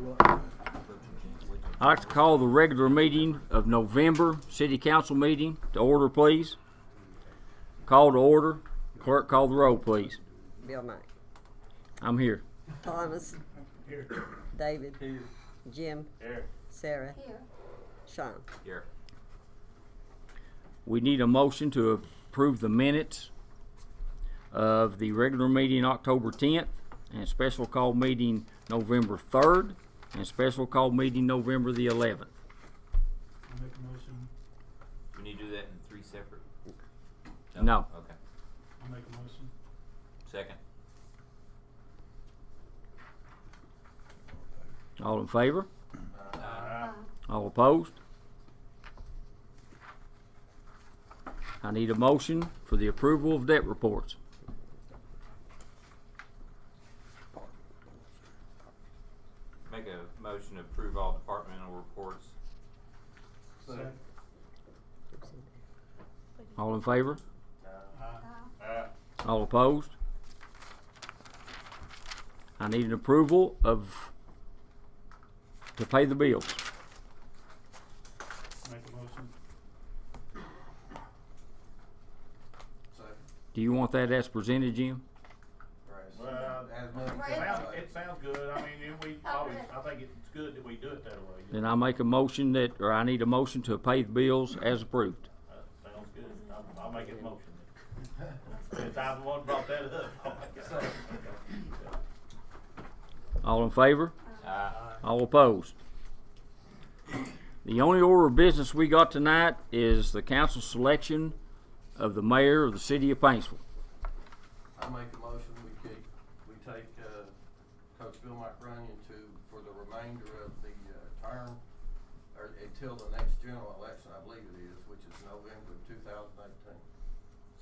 I'd like to call the regular meeting of November City Council meeting to order, please. Call to order. Clerk, call the roll, please. Bill Knight. I'm here. Thomas. Here. David. Here. Jim. Here. Sarah. Here. Sean. Here. We need a motion to approve the minutes of the regular meeting October 10th and special call meeting November 3rd and special call meeting November the 11th. I'll make a motion. We need to do that in three separate? No. Okay. I'll make a motion. Second. All in favor? Aye. All opposed? I need a motion for the approval of debt reports. Make a motion to approve all departmental reports. Second. All in favor? Aye. All opposed? I need an approval to pay the bills. Make a motion. Second. Do you want that as presented, Jim? Well, it sounds good. I mean, we always, I think it's good that we do it that way. Then I make a motion I need a motion to pay the bills as approved. Sounds good. I'll make a motion. Since I'm the one brought that up, I'll make it. All in favor? Aye. All opposed? The only order of business we got tonight is the council selection of the mayor of the city of Paintsville. I make a motion, we take, Coach Bill McRunion for the remainder of the, term, or until the next general election, I believe it is, which is November 2018.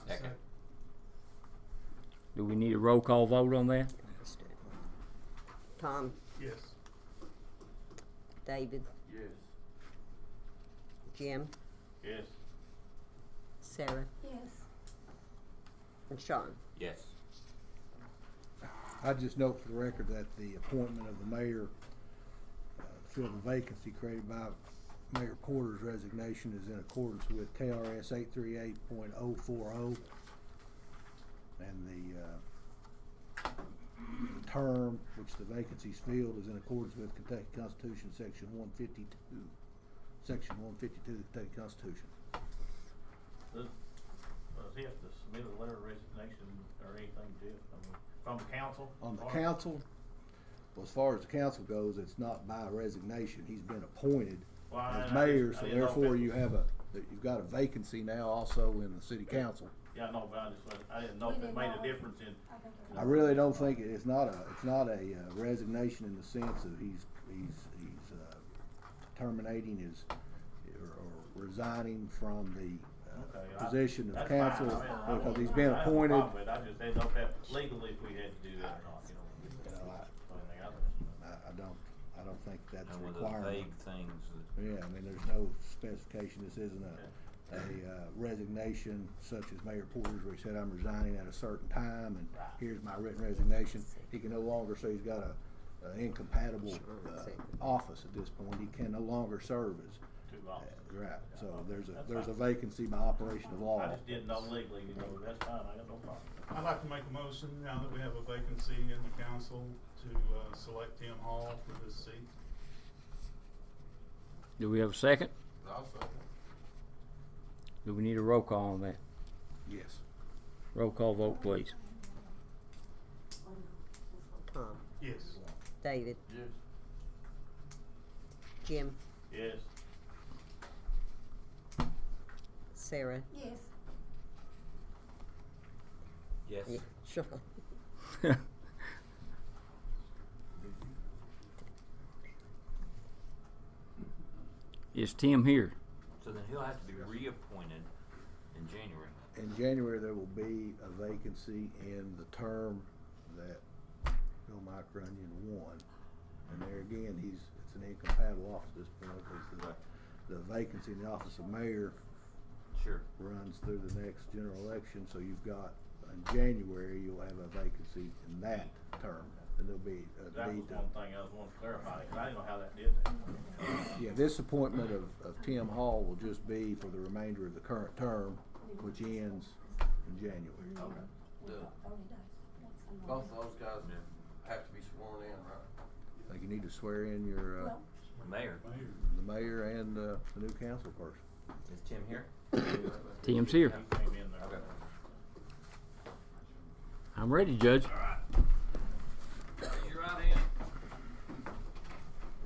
Second. Do we need a roll call vote on that? Tom. Yes. David. Yes. Jim. Yes. Sarah. Yes. And Sean. Yes. I just note for the record that the appointment of the mayor to fill the vacancy created by Mayor Porter's resignation is in accordance with KRS 838.040, and the term which the vacancies filled is in accordance with Kentucky Constitution Section 152. Section 152 of the Kentucky Constitution. Does he have to submit a letter of resignation or anything to it? I mean, from the council? On the council, well, as far as the council goes, it's not by resignation. He's been appointed Well, as I mayor, so didn't know if therefore it you was- have you've got a vacancy now also in the city council. Yeah, I know, but I didn't know if it made a difference in. I really don't think it's not a resignation in the sense of he's terminating his or resigning from the position of That's council fine. I mean, because he's I been don't have a appointed. problem with it. I just didn't know if that legally if we had to do that or not, you know. I don't think that's And with required. those vague things that, Yeah, I mean, there's no specification. This isn't a resignation such as Mayor Porter's where he said, I'm resigning at a certain time and here's my written resignation. He can no longer say he's got an incompatible office at this point. He can no longer serve as. Two offices. Right, so That's there's a fine. vacancy by operation of law. I just didn't know legally, you know, that's fine, I got no problem. I'd like to make a motion, now that we have a vacancy in the council, to select Tim Hall for this seat. Do we have a second? I'll second. Do we need a roll call on that? Yes. Roll call vote, please. Tom. Yes. David. Yes. Jim. Yes. Sarah. Yes. yes. Yeah. Sean. Is Tim here? So then he'll have to be reappointed in January. In January, there will be a vacancy in the term that Bill McRunion won. And there again, it's an incompatible office at this point because the vacancy in the office of mayor Sure. runs through the next general election. So you've got, in January, you'll have a vacancy in that term. and there'll be a That was need to. one thing I was wanting to clarify, because I didn't know how that did that. Yeah, this appointment of Tim Hall will just be for the remainder of the current term, which ends in January. Okay. Both of those guys have to be sworn in, right? I think you need to swear in your, Mayor, the mayor and, the new council person. is Tim here? Tim's here. He came in there. Okay. I'm ready, Judge. Raise your right hand.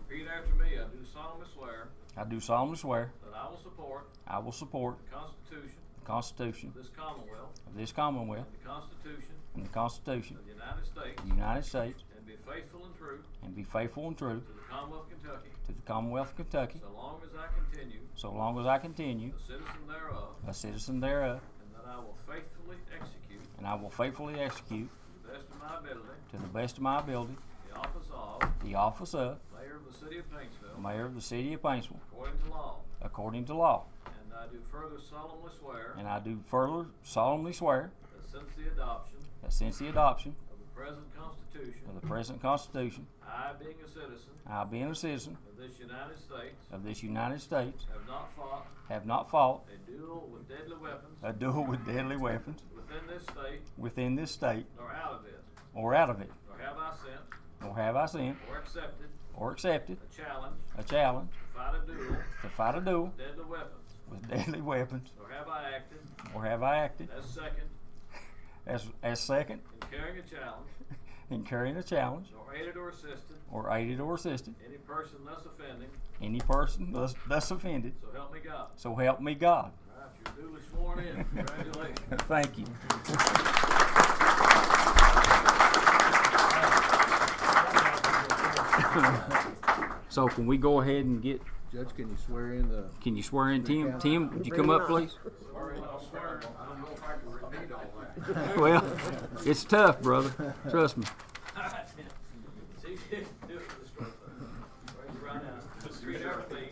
Repeat after me. I do solemnly swear I do solemnly swear that I will support I will support the Constitution the Constitution of this Commonwealth of this Commonwealth and the Constitution and the Constitution of the United States, of the United States, and be faithful and true and be faithful and true to the Commonwealth of Kentucky, to the Commonwealth of Kentucky, so long as I continue so long as I continue a citizen thereof, a citizen thereof, and that I will faithfully execute, and I will faithfully execute, to the best of my ability, to the best of my ability, the office of the office of Mayor of the City of Paintsville, Mayor of the City of Paintsville, according to law. according to law. And I do further solemnly swear And I do further solemnly swear that since the adoption that since the adoption of the present Constitution, of the present Constitution, I, being a citizen I, being a citizen of this United States, of this United States, have not fought a duel with deadly weapons a duel with deadly weapons within this state, nor out of it, nor have I sent or accepted a challenge a challenge to fight a duel to fight a duel with deadly weapons, with deadly weapons, nor have I acted as second in carrying a challenge, in carrying a challenge, or aided or assisted any person person thus offended. so help me God. So help me God. All right, you're duly sworn in. Congratulations. Thank you. So can we go ahead and get? Judge, can you swear in the? Can you swear in Tim? Tim, would you come up, please? I'll swear. I don't know if I can repeat all that. Well, it's tough, brother. Trust me. See, do it for the straight thing. Raise your right hand. Repeat after me.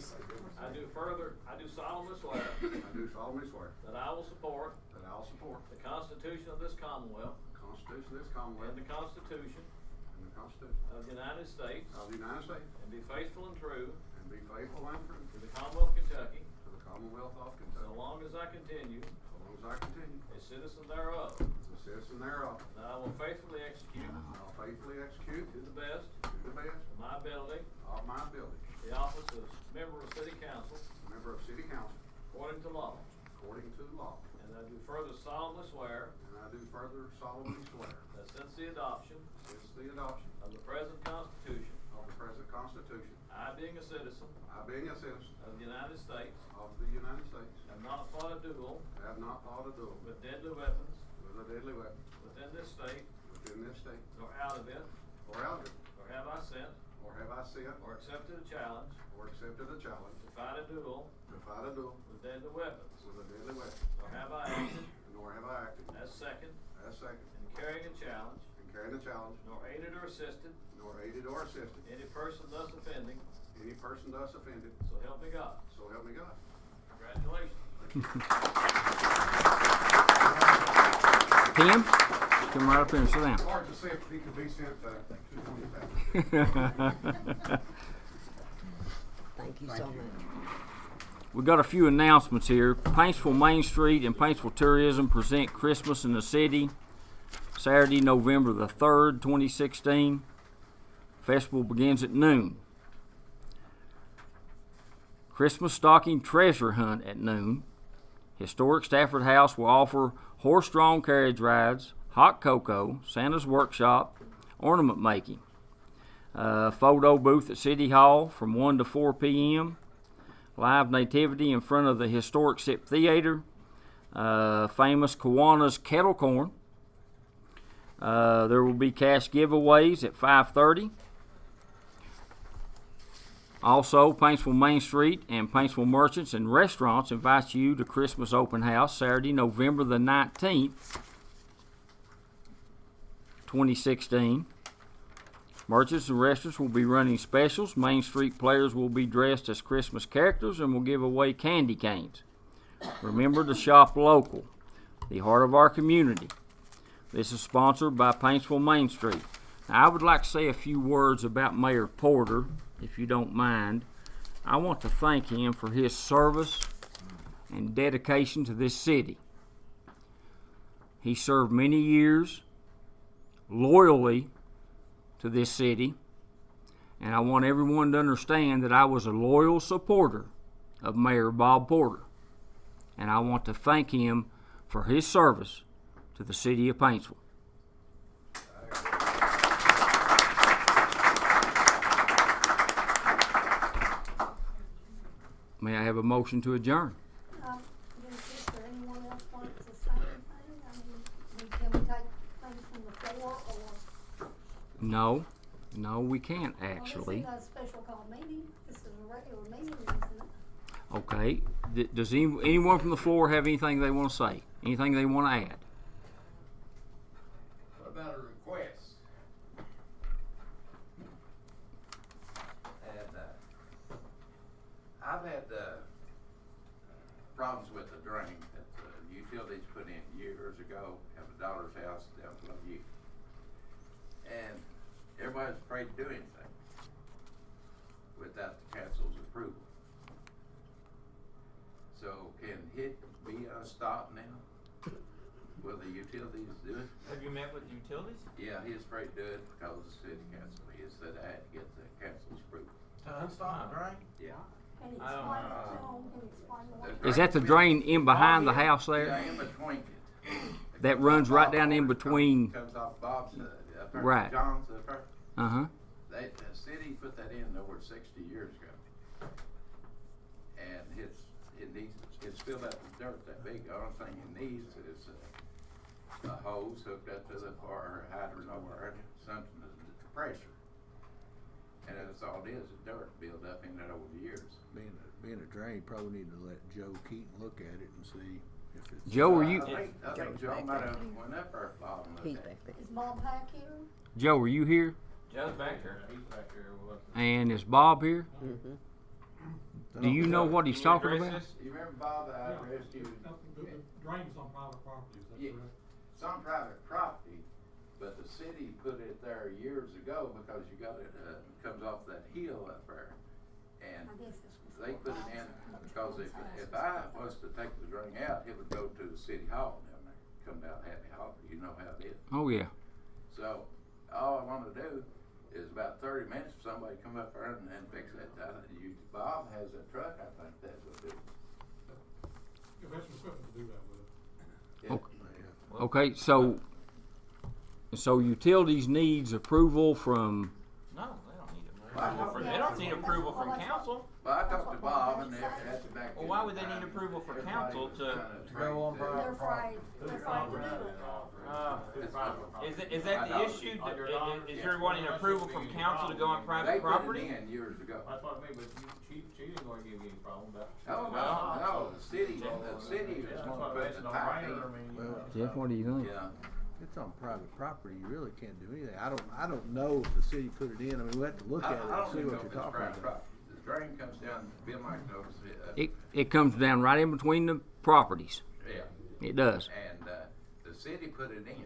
I do solemnly swear I do solemnly swear that I will support that I will support the Constitution of this Commonwealth the Constitution of this Commonwealth and the Constitution and the Constitution of the United States, of the United States, and be faithful and true and be faithful and true to the Commonwealth of Kentucky, to the Commonwealth of so Kentucky, long as I continue so long as I continue a citizen thereof, as a citizen thereof, and that I will faithfully execute and I will faithfully execute to the best to the best of my ability of my ability the office of member of City Council member of City Council according to law. according to law, And I do further solemnly swear and I do further solemnly swear that since the adoption since the adoption of the present Constitution, of the present Constitution, I, being a citizen I being a citizen of the United States, of the United States, have not fought a duel have not fought a duel with deadly weapons with a deadly weapon within this state, within this state nor out of it, or out of it, nor have I sent or have I sent or accepted a challenge or accepted a challenge to fight a duel to fight a duel with deadly weapons, with a deadly weapon, nor have I acted nor have I acted as second as second in carrying a challenge, in carrying a challenge, nor aided or assisted nor aided or assisted any person thus offending, any person thus offended, so help me God. so help me God. Congratulations. Tim, come right up here and sit down. Hard to say if he could be sent to Thank you so much. We've got a few announcements here. Paintsville Main Street and Paintsville Tourism present Christmas in the City, Saturday, November the 3rd, 2016. Festival begins at noon. Christmas stocking treasure hunt at noon. Historic Stafford House will offer horse-drawn carriage rides, hot cocoa, Santa's workshop, ornament making. Photo booth at City Hall from 1 to 4 p.m. Live nativity in front of the historic SIP Theater. Famous Kiwanis kettle corn. There will be cash giveaways at 5:30. Also, Paintsville Main Street and Paintsville Merchants and Restaurants invite you to Christmas Open House Saturday, November the 19th, 2016. Merchants and restaurants will be running specials. Main Street players will be dressed as Christmas characters and will give away candy canes. Remember to shop local, the heart of our community. This is sponsored by Paintsville Main Street. I would like to say a few words about Mayor Porter, if you don't mind. I want to thank him for his service and dedication to this city. He served many years loyally to this city, and I want everyone to understand that I was a loyal supporter of Mayor Bob Porter, and I want to thank him for his service to the city of Paintsville. May I have a motion to adjourn? Is there anyone else wants to say anything? I mean, can we take things from the floor or? No, we can't actually. Well, this is not a special call meeting. This is a regular meeting, isn't it? Okay. Does anyone from the floor have anything they want to say? Anything they want to add? What about a request? And, I've had, problems with the drain that the utilities put in years ago at the Dollar's house down below you. And everybody's afraid to do anything without the council's approval. So can it be stopped now? Will the utilities do it? Have you met with the utilities? Yeah, he's afraid to do it because of the city council. He said I had to get the council's approval. To unstop the drain? Yeah. Can you I don't explain it know. to them? Can you explain what? Is that the drain in behind the house Yeah, there? in between it. That runs right down in between. Comes off Bob's, up there, Right. John's, up there. Uh-huh. The city put that in over 60 years ago. And it's filled up with dirt that big. The only thing it needs is a hose hooked up to the fire hydrant over there, something to pressure. And that's all it is dirt built up in it over the years. Being a drain, probably need to let Joe Keaton look at it and see if it's. Joe, are you I think Joe might have went up there, Bob, and He's looked at it. back there. Is Bob Hack here? Joe? Are you here? Joe's back there. He's back there with us. And is Bob here? Mm-hmm. Do you know what he's Can you talking address about? this? You remember Bob, I addressed you? The drain is on private property, is that Yeah. correct? It's on private property, but the city put it there years ago because you got it, comes off that hill up there. And I guess this was. they put it in because if I was to take the drain out, it would go to the city hall down there, come down Happy Hall, you know how it is. Oh yeah. So, all I wanna do is about 30 minutes for somebody to come up there and fix that. Bob has a truck, I think that would do it. Yeah, we have some equipment to do that with it. Yeah. Okay. So utilities needs approval from. No, they don't need approval from, they don't need approval from council. Well, I talked to Bob and that's back. Well, why would they need approval from council to go on They're afraid to do it. Is that the issue? Is there wanting approval from council to go on They private put property? it in years ago. That's what I mean, but she didn't gonna give you any problem about it. Oh, no, the city is That's gonna what put makes the it no pipe brainer, I in. mean, Well, Jeff, what do you think? Yeah. It's on private property, you really can't do anything. I don't know if the city put it in. I mean, we have to look at it I and don't see even know what if you're it's talking private about. property. The drain comes down, Bill Mike knows it. It comes down right in between the properties. Yeah. It does. And, the city put it in.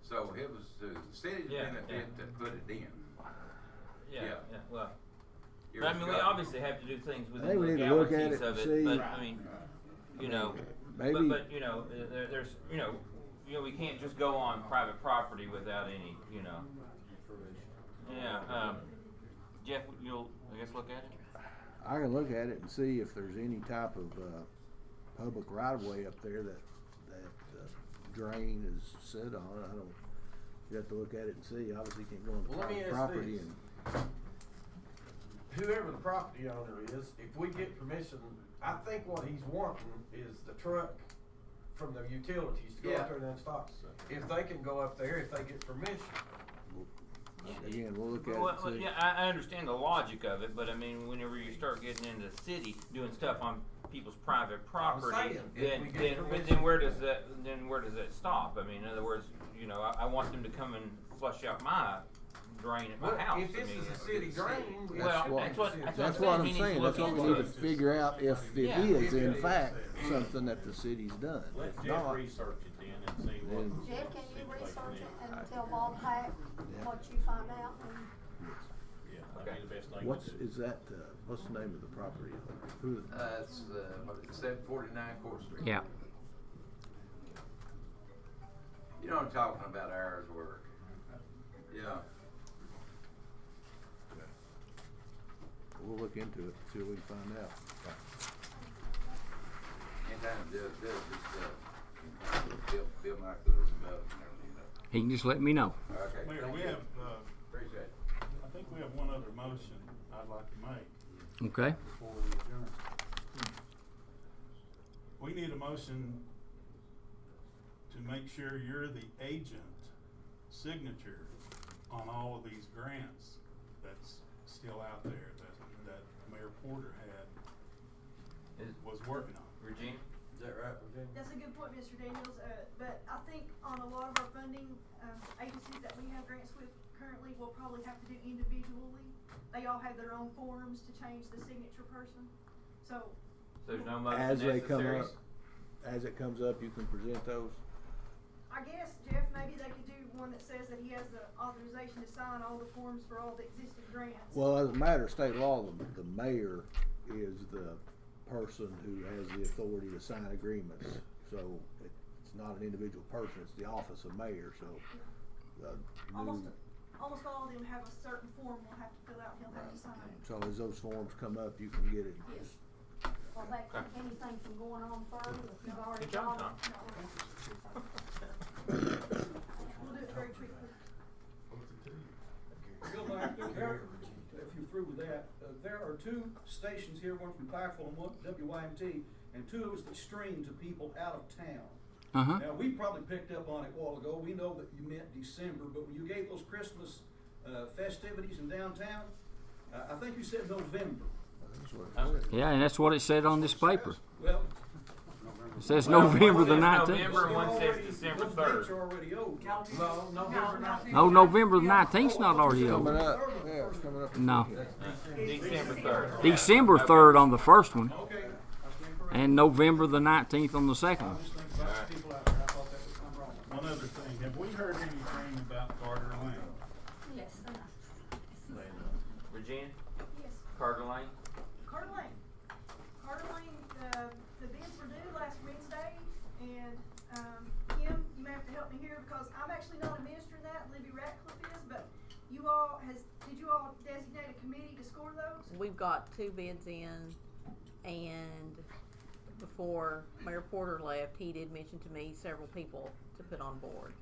So it was the city's Yeah, benefit to put it in. Yeah, well, years I mean, we ago. obviously have to do things I within think we the need to look at legalities it of and it, see. but, I mean, you know, Maybe. but, you know, there's, you know, we can't just go on private property without any, you know. Yeah, Jeff, you'll, I guess, look at it? I can look at it and see if there's any type of public right of way up there that drain is set on. I don't. You have to look at it and see. Obviously, you can't go on the Well, let me private ask property this. and. Whoever the property owner is, if we get permission, I think what he's wanting is the truck from the utilities to go up there and install. If they can go up there, if they get permission. Again, we'll look at Well, it and see. yeah, I understand the logic of it, but I mean, whenever you start getting into the city, doing stuff on people's private property, saying, if we get then permission. where does that stop? I mean, in other words, you know, I want them to come and flush out my drain at my house. If this I mean, is a city drain, we well, have to- That's what I'm he needs saying. to That's look what we into need to it. figure out if it Yeah. is in fact something that the city's done. Let If Jeff not, research it then, and see what. Jed, can you situation research is. it and tell Bob Pack what you find out? And Yeah, that'd be the best thing What's, to do. is that, what's the name of the property? Who, It's, 749 Court Street. Yeah. You know what I'm talking about, hours work. Yeah. we'll look into it, see what we can find out. Anytime Bill Michael is about, you know. He can just let me know. Okay. Mayor, thank we you. have, Appreciate it. I think we have one other motion I'd like to make Okay. before we adjourn. We need a motion to make sure you're the agent signature on all of these grants that's still out there that Mayor Porter was working on. Regina? Is that right, Virginia? That's a good point, Mr. Daniels, but I think on a lot of our funding, agencies that we have grants with currently, we'll probably have to do individually. They all have their own forms to change the signature person, so. So there's no motion As they come necessary? up, as it comes up, you can present those. I guess, Jeff, maybe they could do one that says that he has the authorization to sign all the forms for all the existing grants. Well, as a matter of state law, the mayor is the person who has the authority to sign agreements. So it's not an individual person, it's the office of mayor, so. Almost all of them have a certain form we'll have to fill out, and he'll have to sign. So as those forms come up, you can get it. Yes. or that keep anything from going on further if you've already Good job, got Tom. We'll do it very quickly. Bill Mike, if you're through with that, there are two stations here, one from Paintsville and one WYMT, and two of us that stream to people out of town. Uh-huh. Now, we probably picked up on it a while ago. We know that you meant December, but when you gave those Christmas festivities in downtown, I think you said November. Yeah, and that's what it said on this paper. Well, It says Well, November one the says 19th. November and one says December those 3rd. dates are already old. No, November the 19th 's not already Coming over. up, yeah, it's coming up. No. December 3rd. December 3rd on the first one, Okay, I stand corrected. and November the 19th on the second I one. just think about the people out there. I thought that was something wrong. One other thing, have we heard anything about Carter Lane? Yes. Regina? Yes. Carter Lane? Carter Lane. Carter Lane, the bids were due last Wednesday, and, Kim, you may have to help me here, because I'm actually not administering that, Libby Ratcliffe is, but did you all designate a committee to score those? We've got 2 bids in, and before Mayor Porter left, he did mention to me several people to put on board.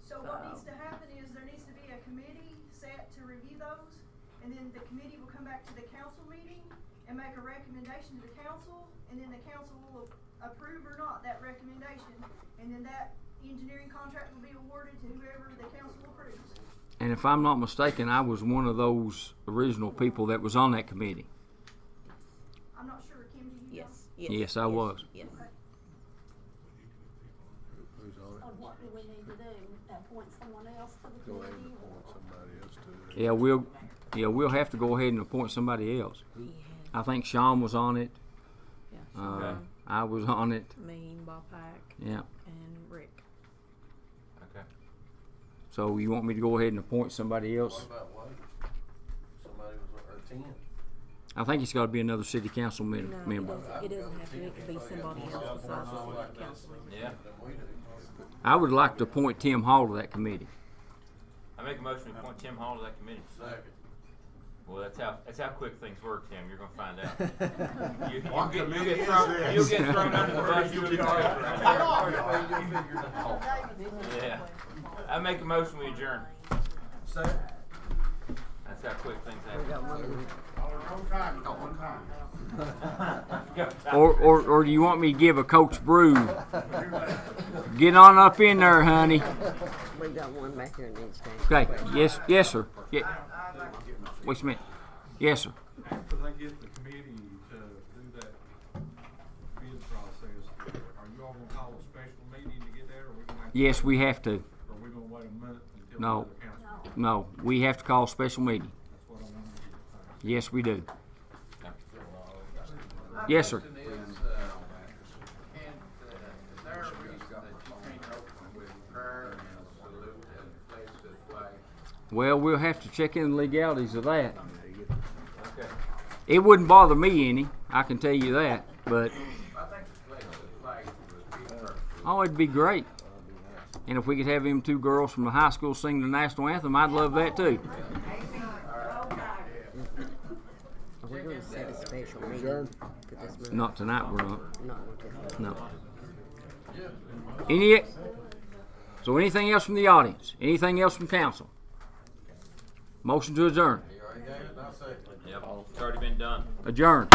So what needs to happen is there needs to be a committee set to review those, and then the committee will come back to the council meeting and make a recommendation to the council, and then the council will approve or not that recommendation, and then that engineering contract will be awarded to whoever the council approves. And if I'm not mistaken, I was one of those original people that was on that committee. I'm not sure, Kim, do you know? Yes, I was. Yes. Who's on So what do we need to do? Appoint someone else to the Go ahead and committee? appoint or- somebody else to it. Yeah, we'll have to go ahead and appoint somebody else. He I think Sean was on it. had, Uh, I was on it. me, Bob Pack, Yeah. and Rick. Okay. So you want me to go ahead and appoint somebody else? What about Wade? Somebody was, or 10? I think it's got to be another city council No, member. it doesn't have to. It could be somebody else besides the city council member. Yeah. Then we do. I would like to appoint Tim Hall to that committee. I make a motion to appoint Tim Hall to that committee. Second. Well, that's how quick things work, Tim. You're gonna find out. You What get committee is thrown. this? You'll get thrown under the bus. You'll be all right. Yeah. I make a motion we adjourn. Second. That's how quick things We happen. got one. One time. Or do you want me to give a Coach Brew? Get on up in there, honey. We got one back here in each day. Okay. Yes, sir. Yeah. Wait a minute. Yes, sir. After they get the committee to do that bid process, are you all gonna call a special meeting to get that, or we gonna have to? Yes, we have to. Or we gonna wait a minute until No. the council? No, we have to call a special meeting. That's what I wanted to get. Yes, we do. Yes, sir. My question is, can, is there a reason that you can't Well, we'll have to check in the legalities of that. Okay. It wouldn't bother me any, I can tell you that, but, I think the flag would be perfect. oh, it'd be great. And if we could have them two girls from the high school sing the national anthem, I'd love that too. Are we gonna set a special meeting Adjourn. for this month? Not tonight, we're not. Not until. No. So anything else from the audience? Anything else from council? Motion to adjourn. You already got it, I'll say. Yep, it's already been done. Adjourn.